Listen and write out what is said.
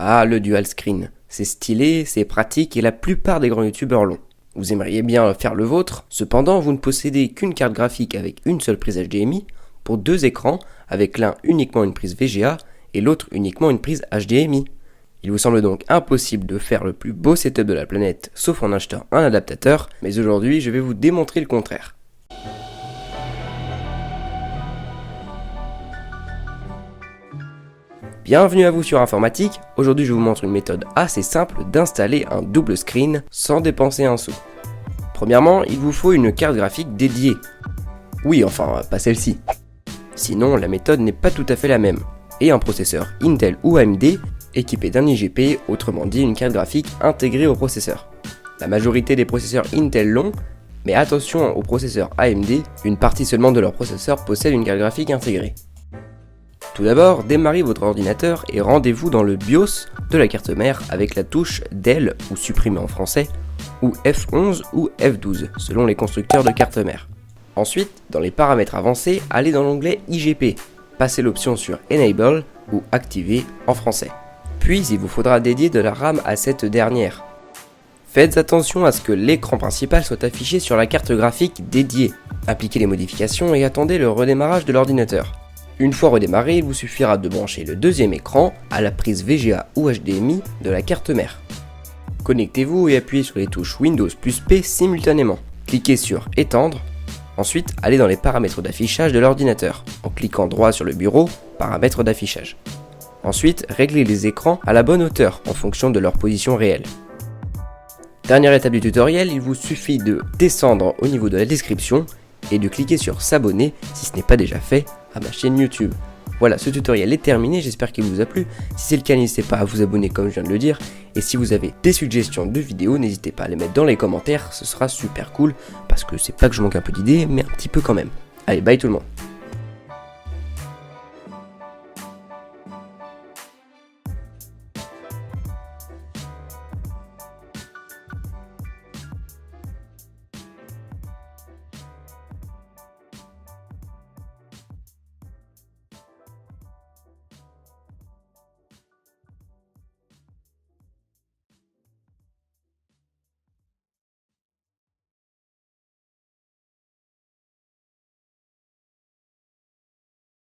Ah, le dual screen. C'est stylé, c'est pratique et la plupart des grands youtubeurs l'ont. Vous aimeriez bien faire le vôtre, cependant vous ne possédez qu'une carte graphique avec une seule prise HDMI pour deux écrans avec l'un uniquement une prise VGA et l'autre uniquement une prise HDMI. Il vous semble donc impossible de faire le plus beau setup de la planète sauf en achetant un adaptateur, mais aujourd'hui je vais vous démontrer le contraire. Bienvenue à vous sur Informatique, aujourd'hui je vous montre une méthode assez simple d'installer un double screen sans dépenser un sou. Premièrement, il vous faut une carte graphique dédiée. Oui, enfin, pas celle-ci. Sinon, la méthode n'est pas tout à fait la même. Et un processeur Intel ou AMD équipé d'un IGP, autrement dit une carte graphique intégrée au processeur. La majorité des processeurs Intel l'ont, mais attention aux processeurs AMD, une partie seulement de leur processeur possède une carte graphique intégrée. Tout d'abord, démarrez votre ordinateur et rendez-vous dans le BIOS de la carte mère avec la touche Del ou supprimer en français, ou F11 ou F12 selon les constructeurs de cartes mère. Ensuite, dans les paramètres avancés, allez dans l'onglet IGP, passez l'option sur Enable ou Activer en français. Puis il vous faudra dédier de la RAM à cette dernière. Faites attention à ce que l'écran principal soit affiché sur la carte graphique dédiée. Appliquez les modifications et attendez le redémarrage de l'ordinateur. Une fois redémarré, il vous suffira de brancher le deuxième écran à la prise VGA ou HDMI de la carte mère. Connectez-vous et appuyez sur les touches Windows plus P simultanément. Cliquez sur Étendre. Ensuite, allez dans les paramètres d'affichage de l'ordinateur, en cliquant droit sur le bureau, paramètres d'affichage. Ensuite, réglez les écrans à la bonne hauteur en fonction de leur position réelle. Dernière étape du tutoriel, il vous suffit de descendre au niveau de la description et de cliquer sur s'abonner si ce n'est pas déjà fait à ma chaîne YouTube. Voilà, ce tutoriel est terminé, j'espère qu'il vous a plu. Si c'est le cas, n'hésitez pas à vous abonner comme je viens de le dire. Et si vous avez des suggestions de vidéos, n'hésitez pas à les mettre dans les commentaires, ce sera super cool. Parce que c'est pas que je manque un peu d'idées, mais un petit peu quand même. Allez, bye tout le monde.